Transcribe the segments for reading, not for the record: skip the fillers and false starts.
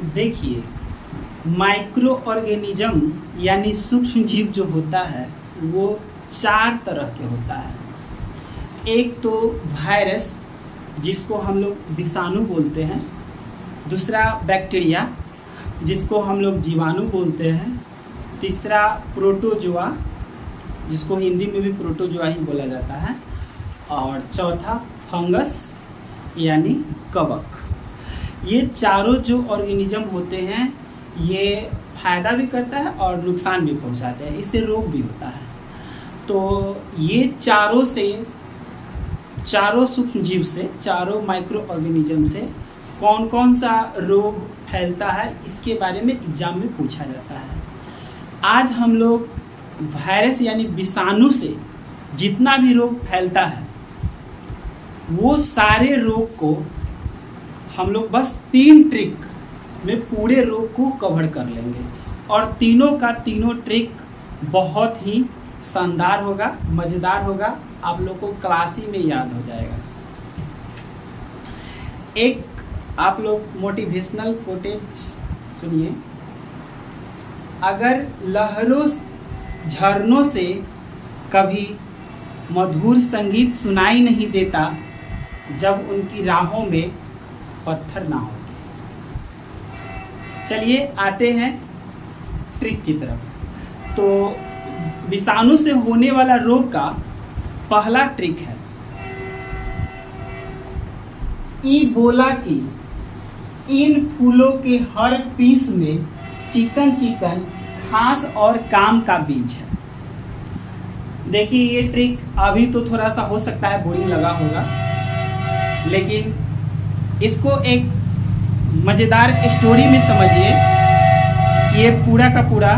देखिए, micro organism यानी सूक्ष्म जीव जो होता है वो 4 तरह के होता है। एक तो वायरस जिसको हम लोग विषाणु बोलते हैं, दूसरा बैक्टीरिया जिसको हम लोग जीवाणु बोलते हैं, तीसरा प्रोटोजोआ जिसको हिंदी में भी प्रोटोजोआ ही बोला जाता है, और चौथा फंगस यानी कवक। ये चारों जो ऑर्गेनिज्म होते हैं ये फायदा भी करता है और नुकसान भी पहुंचाते हैं, इससे रोग भी होता है। तो ये चारों सूक्ष्म जीव से, चारों माइक्रो ऑर्गेनिज्म से कौन कौन सा रोग फैलता है इसके बारे में एग्जाम में पूछा जाता है। आज हम लोग वायरस यानी विषाणु से जितना भी रोग फैलता है वो सारे रोग को हम लोग बस 3 ट्रिक में पूरे रोग को कवर कर लेंगे, और तीनों का तीनों ट्रिक बहुत ही शानदार होगा, मज़ेदार होगा, आप लोग को क्लास ही में याद हो जाएगा। एक आप लोग मोटिवेशनल कोटेज सुनिए। अगर लहरों झरनों से कभी मधुर संगीत सुनाई नहीं देता जब उनकी राहों में पत्थर ना होते। चलिए आते हैं ट्रिक की तरफ। तो विषाणु से होने वाला रोग का पहला ट्रिक है इबोला की इन फूलों के हर पीस में चिकन चिकन घास और काम का बीज है। देखिए ये ट्रिक अभी तो थोड़ा सा हो सकता है बोरिंग लगा होगा, लेकिन इसको एक मज़ेदार स्टोरी में समझिए कि ये पूरा का पूरा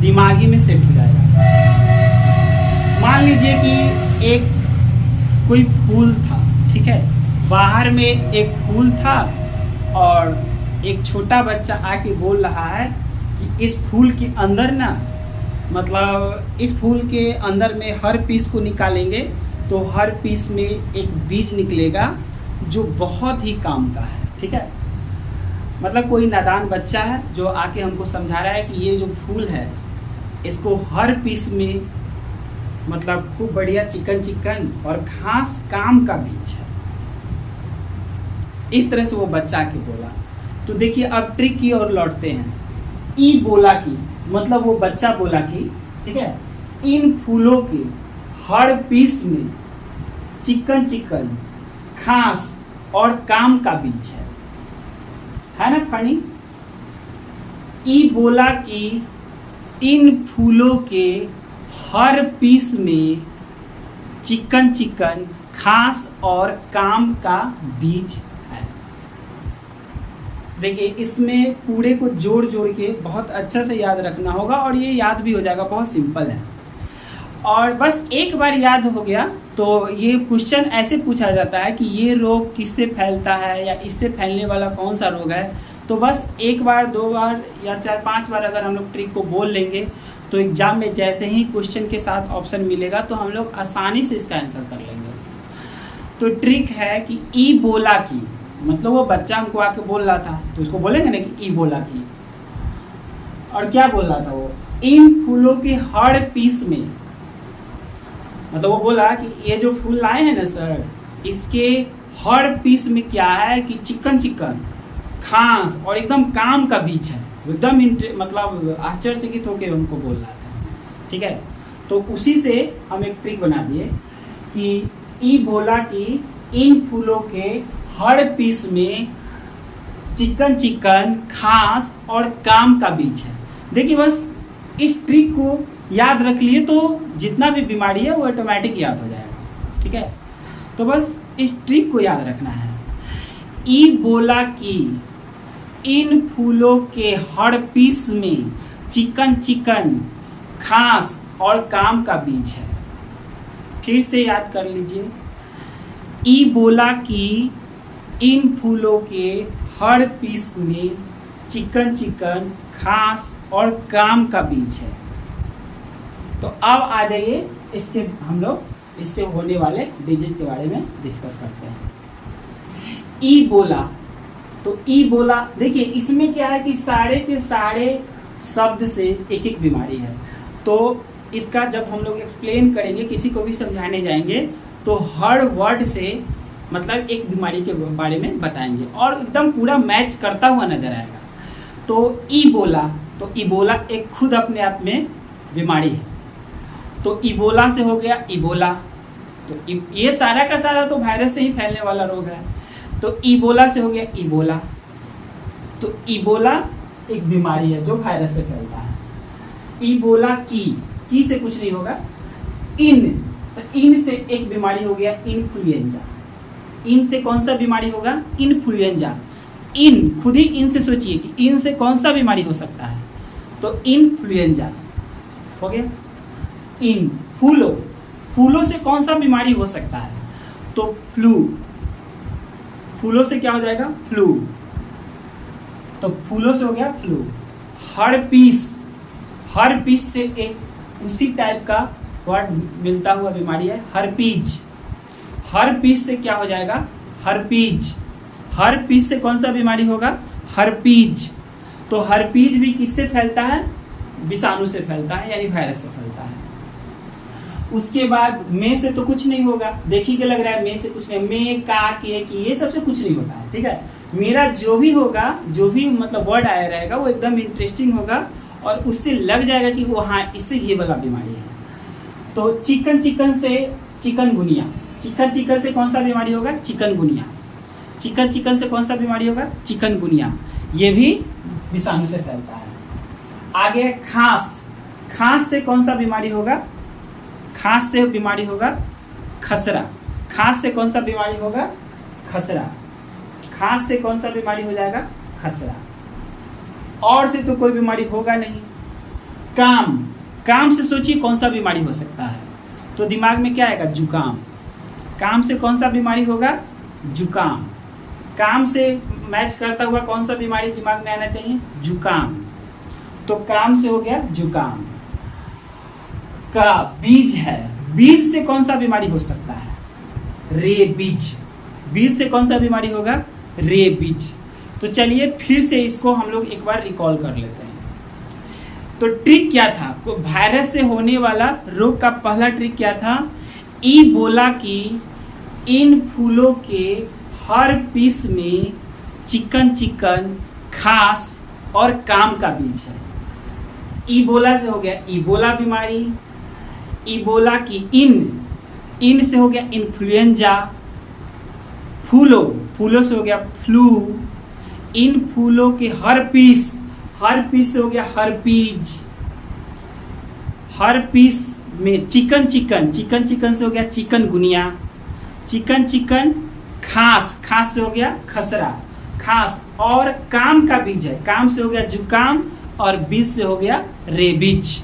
दिमागी में सेट हो जाएगा। मान लीजिए कि एक कोई फूल था, ठीक है, बाहर में एक फूल था और एक छोटा बच्चा आके बोल रहा है कि इस फूल के अंदर ना, मतलब इस फूल के अंदर में हर पीस को निकालेंगे तो हर पीस में एक बीज निकलेगा जो बहुत ही काम का है, ठीक है। मतलब कोई नादान बच्चा है जो आके हमको समझा रहा है कि ये जो फूल है इसको हर पीस में मतलब खूब बढ़िया चिकन चिकन और घास काम का बीज है। इस तरह से वो बच्चा के बोला। तो देखिए अब ट्रिक की ओर लौटते हैं। ई बोला की मतलब वो बच्चा बोला कि ठीक है, इन फूलों के हर पीस में चिकन चिकन घास और काम का बीज है ना फनी। ई बोला कि इन फूलों के हर पीस में चिकन चिकन घास और काम का बीज है। देखिए इसमें पूरे को जोड़ जोड़ के बहुत अच्छा से याद रखना होगा और ये याद भी हो जाएगा, बहुत सिंपल है। और बस एक बार याद हो गया तो ये क्वेश्चन ऐसे पूछा जाता है कि ये रोग किससे फैलता है या इससे फैलने वाला कौन सा रोग है। तो बस एक बार, 2 बार या 4-5 बार अगर हम लोग ट्रिक को बोल लेंगे तो एग्जाम में जैसे ही क्वेश्चन के साथ ऑप्शन मिलेगा तो हम लोग आसानी से इसका आंसर कर लेंगे। तो ट्रिक है कि ई बोला की, मतलब वो बच्चा हमको आके बोल रहा था तो उसको बोलेंगे ना कि ई बोला की। और क्या बोल रहा था वो, इन फूलों के हर पीस में, मतलब वो बोला कि ये जो फूल लाए हैं ना सर, इसके हर पीस में क्या है कि चिकन चिकन घास और एकदम काम का बीज है। एकदम मतलब आश्चर्यचकित होकर हमको बोल रहा था, ठीक है। तो उसी से हम एक ट्रिक बना दिए कि ई बोला कि इन फूलों के हर पीस में चिकन चिकन घास और काम का बीज है। देखिए बस इस ट्रिक को याद रख लिए तो जितना भी बीमारी है वो ऑटोमेटिक याद हो जाएगा, ठीक है। तो बस इस ट्रिक को याद रखना है। ई बोला कि इन फूलों के हर पीस में चिकन चिकन घास और काम का बीज है। फिर से याद कर लीजिए। ई बोला कि इन फूलों के हर पीस में चिकन चिकन घास और काम का बीज है। तो अब आ जाइए इसके हम लोग इससे होने वाले डिजीज के बारे में डिस्कस करते हैं। ई बोला तो ईबोला, देखिए इसमें क्या है कि सारे के सारे शब्द से एक एक बीमारी है। तो इसका जब हम लोग एक्सप्लेन करेंगे, किसी को भी समझाने जाएंगे, तो हर वर्ड से मतलब एक बीमारी के बारे में बताएंगे और एकदम पूरा मैच करता हुआ नजर आएगा। तो ईबोला, तो ईबोला एक खुद अपने आप में बीमारी है। तो ईबोला से हो गया ईबोला, तो ये सारा का सारा तो वायरस से ही फैलने वाला रोग है। तो ईबोला से हो गया ईबोला, तो ईबोला एक बीमारी है जो वायरस से फैलता है। ईबोला की से कुछ नहीं होगा। इन, तो इन से एक बीमारी हो गया इन्फ्लुएंजा। इन से कौन सा बीमारी होगा? इन्फ्लुएंजा। इन, खुद ही इन से सोचिए कि इन से कौन सा बीमारी हो सकता है, तो इन्फ्लुएंजा हो गया। इन, फूलो, फूलों से कौन सा बीमारी हो सकता है, तो फ्लू। फूलों से क्या हो जाएगा? फ्लू, तो फूलों से हो गया फ्लू। हर्पीस, हर्पीस से एक उसी टाइप का वर्ड मिलता हुआ बीमारी है हर्पीज। हर्पीस से क्या हो जाएगा? हर्पीज। हर्पीज से कौन सा बीमारी होगा? हर्पीज। तो हर्पीज भी किससे फैलता है? विषाणु से फैलता है, यानी वायरस से फैलता है। उसके बाद में से तो कुछ नहीं होगा, देखिए क्या लग रहा है, में से कुछ नहीं, में, का, के, की, ये सबसे कुछ नहीं होता है, ठीक है। मेरा जो भी होगा, जो भी मतलब वर्ड आया रहेगा वो एकदम इंटरेस्टिंग होगा और उससे लग जाएगा कि वो हाँ इससे ये वाला बीमारी है। तो चिकन, चिकन से चिकनगुनिया। चिकन, चिकन से कौन सा बीमारी होगा? चिकनगुनिया। चिकन, चिकन से कौन सा बीमारी होगा? चिकनगुनिया। ये भी विषाणु से फैलता है। आगे खांस, खांस से कौन सा बीमारी होगा? खांस से बीमारी होगा खसरा। खांस से कौन सा बीमारी होगा? खसरा। खांस से कौन सा बीमारी हो जाएगा? खसरा। और से तो कोई बीमारी होगा नहीं। काम, काम से सोचिए कौन सा बीमारी हो सकता है, तो दिमाग में क्या आएगा? जुकाम। काम से कौन सा बीमारी होगा? जुकाम। काम से मैच करता हुआ कौन सा बीमारी दिमाग में आना चाहिए? जुकाम। तो काम से हो गया जुकाम। का बीज है, बीज से कौन सा बीमारी हो सकता है? रेबीज। बीज से कौन सा बीमारी होगा? रेबीज। तो चलिए फिर से इसको हम लोग एक बार रिकॉल कर लेते हैं। तो ट्रिक क्या था? वायरस से होने वाला रोग का पहला ट्रिक क्या था? ईबोला की इन फूलों के हर पीस में चिकन, चिकन, खास और काम का बीज है। ईबोला से हो गया ईबोला बीमारी। ईबोला की इन से हो गया इन्फ्लुएंजा। फूलों, फूलों से हो गया फ्लू। इन फूलों के हर पीस से हो गया हर्पीज। हर पीस में चिकन, चिकन, चिकन, चिकन से हो गया चिकनगुनिया। चिकन, चिकन, खास, खास से हो गया खसरा, खास। और काम का बीज है, काम से हो गया जुकाम और बीज से हो गया रेबीज।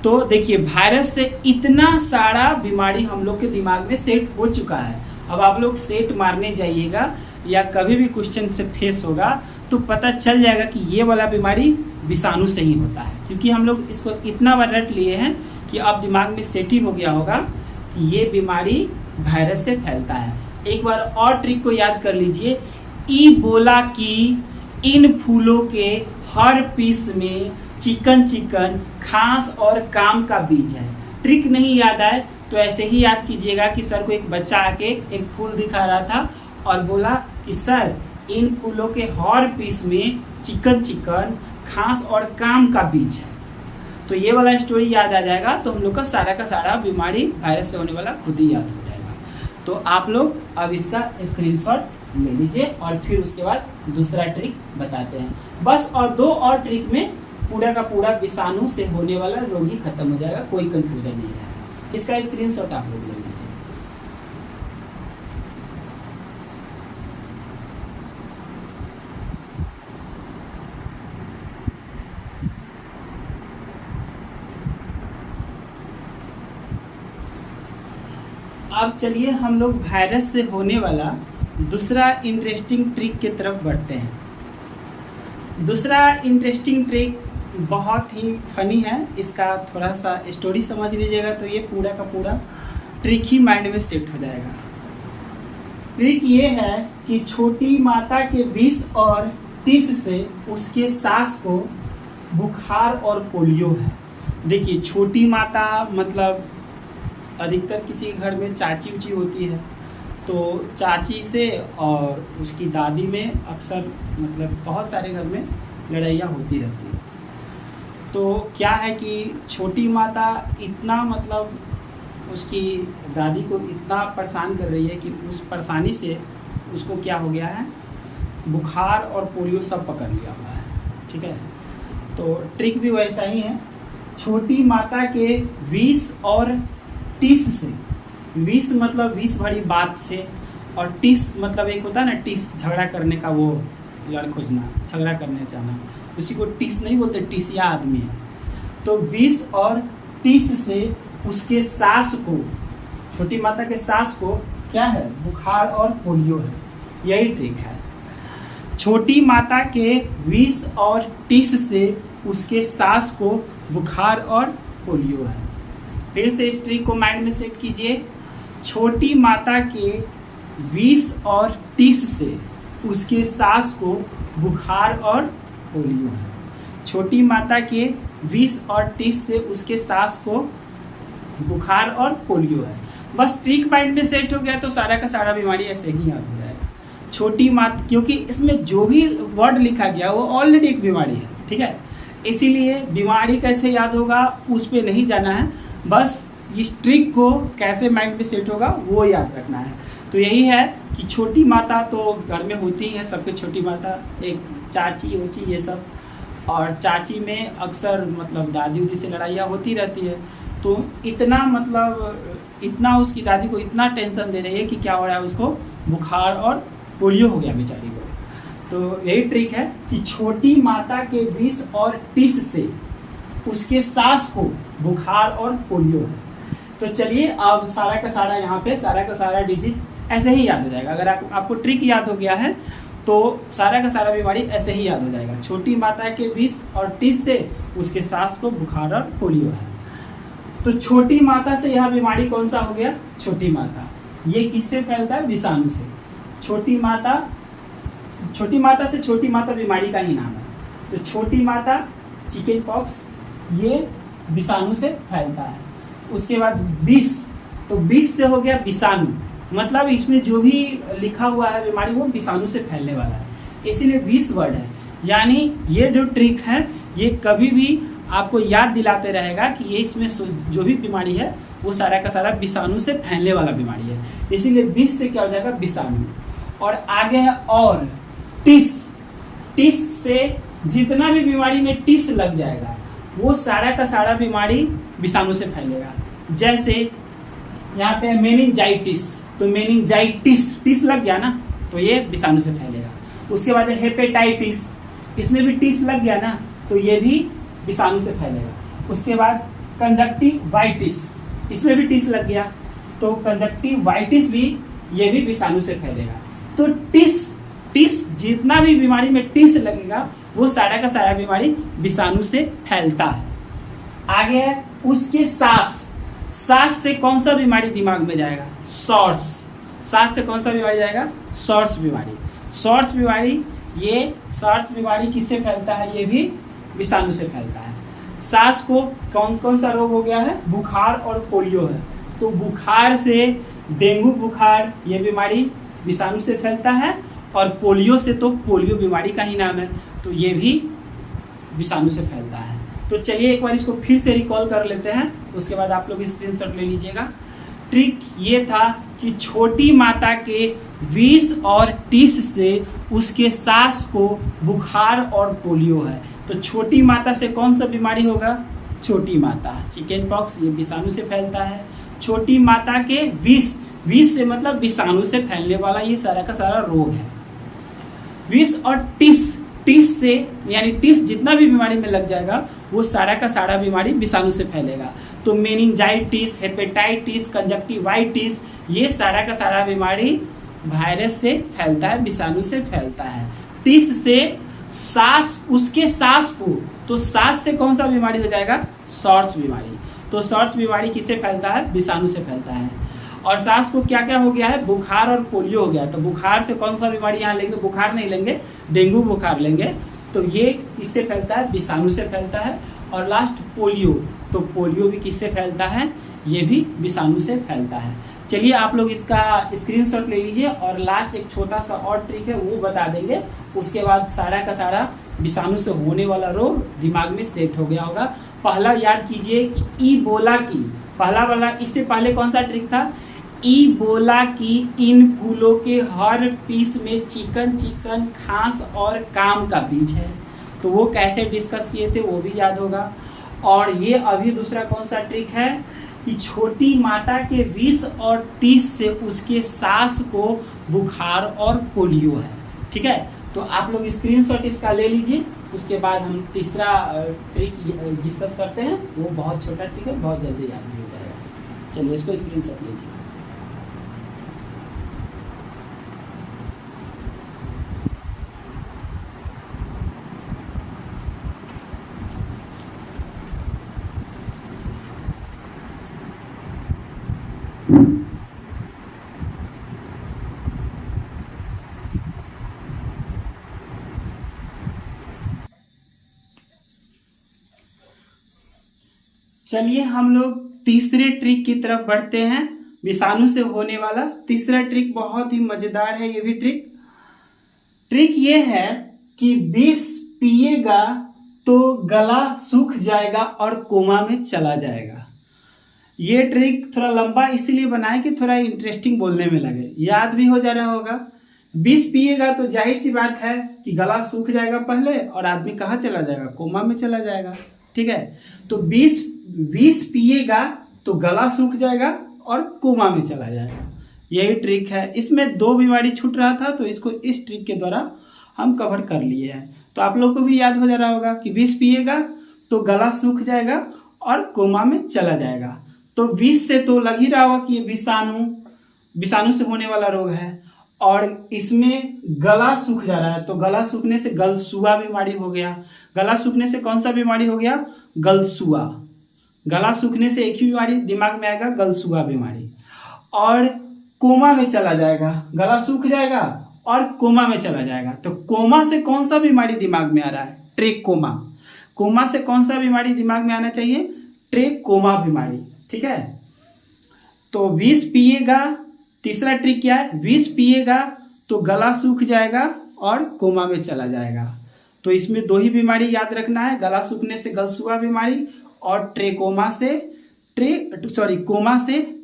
तो देखिए वायरस से इतना सारा बीमारी हम लोग के दिमाग में सेट हो चुका है। अब आप लोग सेट मारने जाइएगा या कभी भी क्वेश्चन से फेस होगा तो पता चल जाएगा कि ये वाला बीमारी विषाणु से ही होता है, क्योंकि हम लोग इसको इतना बार रट लिए हैं कि अब दिमाग में सेट ही हो गया होगा कि ये बीमारी वायरस से फैलता है। एक बार और ट्रिक को याद कर लीजिए। ईबोला की इन फूलों के हर पीस में चिकन, चिकन, खास और काम का बीज है। ट्रिक नहीं याद आए तो ऐसे ही याद कीजिएगा कि सर को एक बच्चा आके एक फूल दिखा रहा था और बोला कि सर इन फूलों के हर पीस में चिकन, चिकन, खास और काम का बीज है। तो ये वाला स्टोरी याद आ जाएगा तो हम लोग का सारा बीमारी वायरस से होने वाला खुद ही याद हो जाएगा। तो आप लोग अब इसका स्क्रीनशॉट ले लीजिए और फिर उसके बाद दूसरा ट्रिक बताते हैं। बस और 2 और ट्रिक में पूरा का पूरा विषाणु से होने वाला रोग ही खत्म हो जाएगा, कोई कंफ्यूजन नहीं रहेगा। इसका स्क्रीनशॉट आप लोग ले लीजिए। अब चलिए हम लोग वायरस से होने वाला दूसरा इंटरेस्टिंग ट्रिक की तरफ बढ़ते हैं। दूसरा इंटरेस्टिंग ट्रिक बहुत ही फनी है, इसका थोड़ा सा स्टोरी समझ लीजिएगा तो ये पूरा का पूरा ट्रिक ही माइंड में सेट हो जाएगा। ट्रिक ये है कि छोटी माता के 20 और 30 से उसके सास को बुखार और पोलियो है। देखिए छोटी माता मतलब अधिकतर किसी घर में चाची उची होती है, तो चाची से और उसकी दादी में अक्सर मतलब बहुत सारे घर में लड़ाइयाँ होती रहती है। तो क्या है कि छोटी माता इतना मतलब उसकी दादी को इतना परेशान कर रही है कि उस परेशानी से उसको क्या हो गया है, बुखार और पोलियो सब पकड़ लिया हुआ है। ठीक है, तो ट्रिक भी वैसा ही है। छोटी माता के 20 और 30 से, 20 मतलब 20 भरी बात से, और 30 मतलब एक होता है ना टिस, झगड़ा करने का, वो लड़ खोजना, झगड़ा करने जाना, उसी को टिस नहीं बोलते, टिसिया आदमी है। तो 20 और 30 से उसके सास को, छोटी माता के सास को क्या है, बुखार और पोलियो है। यही ट्रिक है। छोटी माता के 20 और 30 से उसके सास को बुखार और पोलियो है। फिर से इस ट्रिक को माइंड में सेट कीजिए। छोटी माता के 20 और 30 से उसके सास को बुखार और पोलियो है। छोटी माता के 20 और 30 से उसके सास को बुखार और पोलियो है। बस ट्रिक माइंड में सेट हो गया तो सारा का सारा बीमारी ऐसे ही याद हो जाएगा। छोटी माता, क्योंकि इसमें जो भी वर्ड लिखा गया वो ऑलरेडी एक बीमारी है। ठीक है, इसीलिए बीमारी कैसे याद होगा उस पर नहीं जाना है, बस इस ट्रिक को कैसे माइंड में सेट होगा वो याद रखना है। तो यही है कि छोटी माता तो घर में होती है, सबके छोटी माता, एक चाची उची ये सब, और चाची में अक्सर मतलब दादी उदी से लड़ाइयाँ होती रहती है। तो इतना मतलब इतना उसकी दादी को इतना टेंशन दे रही है कि क्या हो रहा है, उसको बुखार और पोलियो हो गया बेचारी को। तो यही ट्रिक है कि छोटी माता के 20 और 30 से उसके सास को बुखार और पोलियो है। तो चलिए अब सारा का सारा यहाँ पे सारा का सारा डिजीज ऐसे ही याद हो जाएगा। अगर आपको ट्रिक याद हो गया है तो सारा का सारा बीमारी ऐसे ही याद हो जाएगा। छोटी माता के 20 और 30 से उसके सास को बुखार और पोलियो है। तो छोटी माता से यह बीमारी कौन सा हो गया, छोटी माता। ये किससे फैलता है, विषाणु से। छोटी माता से छोटी माता बीमारी का ही नाम है। तो छोटी माता चिकन पॉक्स ये विषाणु से फैलता है। उसके बाद 20, तो 20 से हो गया विषाणु, मतलब इसमें जो भी लिखा हुआ है बीमारी वो विषाणु से फैलने वाला है, इसीलिए 20 वर्ड है। यानी ये जो ट्रिक है ये कभी भी आपको याद दिलाते रहेगा कि ये इसमें जो भी बीमारी है वो सारा का सारा विषाणु से फैलने वाला बीमारी है, इसीलिए 20 से क्या हो जाएगा, विषाणु। और आगे है और टिस से जितना भी बीमारी में टिस लग जाएगा वो सारा का सारा बीमारी विषाणु से फैलेगा। जैसे यहाँ पे मेनिंजाइटिस, तो मेनिंजाइटिस टिस लग गया ना तो ये विषाणु से फैलेगा। उसके बाद हेपेटाइटिस, इसमें भी टिस लग गया ना तो ये भी विषाणु से फैलेगा। उसके बाद कंजक्टिवाइटिस, इसमें भी टिस लग गया तो कंजक्टिवाइटिस भी, ये भी विषाणु से फैलेगा। तो टिस जितना भी बीमारी में टिस लगेगा वो सारा का सारा बीमारी विषाणु से फैलता है। आगे है उसके सास से कौन सा बीमारी दिमाग में जाएगा, सॉर्स। सास से कौन सा बीमारी जाएगा, सॉर्स बीमारी। सॉर्स बीमारी किससे फैलता है, ये भी विषाणु से फैलता है। सास को कौन सा रोग हो गया है, बुखार और पोलियो है। तो बुखार से डेंगू बुखार, ये बीमारी विषाणु से फैलता है। और पोलियो से तो पोलियो बीमारी का ही नाम है, तो ये भी विषाणु से फैलता है। तो चलिए एक बार इसको फिर से रिकॉल कर लेते हैं, उसके बाद आप लोग स्क्रीनशॉट ले लीजिएगा। ट्रिक ये था कि छोटी माता के 20 और 30 से उसके सास को बुखार और पोलियो है। तो छोटी माता से कौन सा बीमारी होगा, छोटी माता, चिकन पॉक्स, ये विषाणु से फैलता है। छोटी माता के 20 से मतलब विषाणु से फैलने वाला ये सारा का सारा रोग है। 20 और 30 से, यानी 30 जितना भी बीमारी में लग जाएगा वो सारा का सारा बीमारी विषाणु से फैलेगा। तो मेनिंजाइटिस, हेपेटाइटिस, कंजक्टिवाइटिस, ये सारा का सारा बीमारी वायरस से फैलता है, विषाणु से फैलता है। 30 से उसके सास को, तो सास से कौन सा बीमारी हो जाएगा, सॉर्स बीमारी। तो सॉर्स बीमारी किससे फैलता है, विषाणु से फैलता है। और सास को क्या क्या हो गया है, बुखार और पोलियो हो गया। तो बुखार से कौन सा बीमारी यहाँ लेंगे, बुखार नहीं लेंगे, डेंगू बुखार लेंगे। तो ये किससे फैलता है, विषाणु से फैलता है। और लास्ट पोलियो, तो पोलियो भी किससे फैलता है, ये भी विषाणु से फैलता है। चलिए आप लोग इसका स्क्रीनशॉट ले लीजिए और लास्ट एक छोटा सा और ट्रिक है वो बता देंगे, उसके बाद सारा का सारा विषाणु से होने वाला रोग दिमाग में सेट हो गया होगा। पहला याद कीजिए कि ईबोला की, पहला वाला, इससे पहले कौन सा ट्रिक था, ईबोला की इन फूलों के हर पीस में चिकन चिकन खांस और काम का बीज है। तो वो कैसे डिस्कस किए थे वो भी याद होगा। और ये अभी दूसरा कौन सा ट्रिक है कि छोटी माता के विष और टीस से उसके सास को बुखार और पोलियो है। ठीक है, तो आप लोग स्क्रीनशॉट इसका ले लीजिए, उसके बाद हम तीसरा ट्रिक डिस्कस करते हैं। वो बहुत छोटा ट्रिक है, बहुत जल्दी याद भी हो जाएगा। चलिए इसको स्क्रीनशॉट लीजिए। चलिए हम लोग तीसरे ट्रिक की तरफ बढ़ते हैं, विषाणु से होने वाला तीसरा ट्रिक बहुत ही मजेदार है। ये भी ट्रिक ये है कि विष पिएगा तो गला सूख जाएगा और कोमा में चला जाएगा। ये ट्रिक थोड़ा लंबा इसलिए बनाए कि थोड़ा इंटरेस्टिंग बोलने में लगे, याद भी हो जा रहा होगा। विष पिएगा तो जाहिर सी बात है कि गला सूख जाएगा पहले और आदमी कहाँ चला जाएगा, कोमा में चला जाएगा। ठीक है, तो विष पिएगा तो गला सूख जाएगा और कोमा में चला जाएगा, यही ट्रिक है। इसमें 2 बीमारी छूट रहा था तो इसको इस ट्रिक के द्वारा हम कवर कर लिए हैं। तो आप लोग को भी याद हो जा रहा होगा कि विष पिएगा तो गला सूख जाएगा और कोमा में चला जाएगा। तो विष से तो लग ही रहा होगा कि ये विषाणु से होने वाला रोग है, और इसमें गला सूख जा रहा है। तो गला सूखने से गलसुआ बीमारी हो गया। गला सूखने से कौन सा बीमारी हो गया, गलसुआ। गला सूखने से एक ही बीमारी दिमाग में आएगा, गलसुआ बीमारी। और कोमा में चला जाएगा, गला सूख जाएगा और कोमा में चला जाएगा। तो कोमा से कौन सा बीमारी दिमाग में आ रहा है, ट्रेकोमा। कोमा से कौन सा बीमारी दिमाग में आना चाहिए, ट्रेकोमा बीमारी। ठीक है, तो विष पिएगा, तीसरा ट्रिक क्या है, विष पिएगा तो गला सूख जाएगा और कोमा में चला जाएगा। तो इसमें 2 ही बीमारी याद रखना है, गला सूखने से गलसुआ बीमारी और कोमा से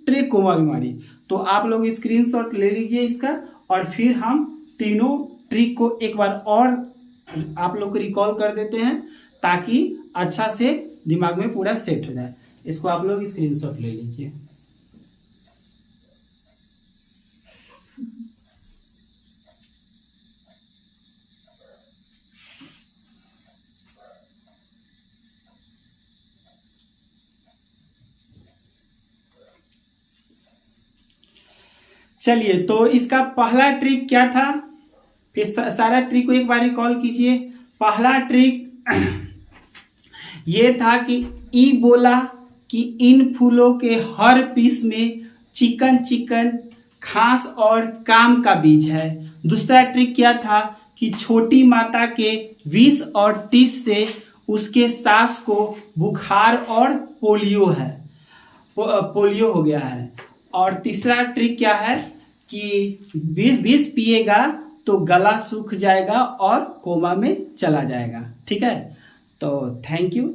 ट्रेकोमा बीमारी। तो आप लोग स्क्रीनशॉट ले लीजिए इसका, और फिर हम तीनों ट्रिक को एक बार और आप लोग को रिकॉल कर देते हैं ताकि अच्छा से दिमाग में पूरा सेट हो जाए। इसको आप लोग स्क्रीनशॉट ले लीजिए। चलिए, तो इसका पहला ट्रिक क्या था, फिर सारा ट्रिक को एक बार रिकॉल कीजिए। पहला ट्रिक ये था कि ईबोला की इन फूलों के हर पीस में चिकन चिकन खांस और काम का बीज है। दूसरा ट्रिक क्या था कि छोटी माता के विष और टीस से उसके सास को बुखार और पोलियो हो गया है। और तीसरा ट्रिक क्या है कि विष पिएगा तो गला सूख जाएगा और कोमा में चला जाएगा। ठीक है, तो थैंक यू।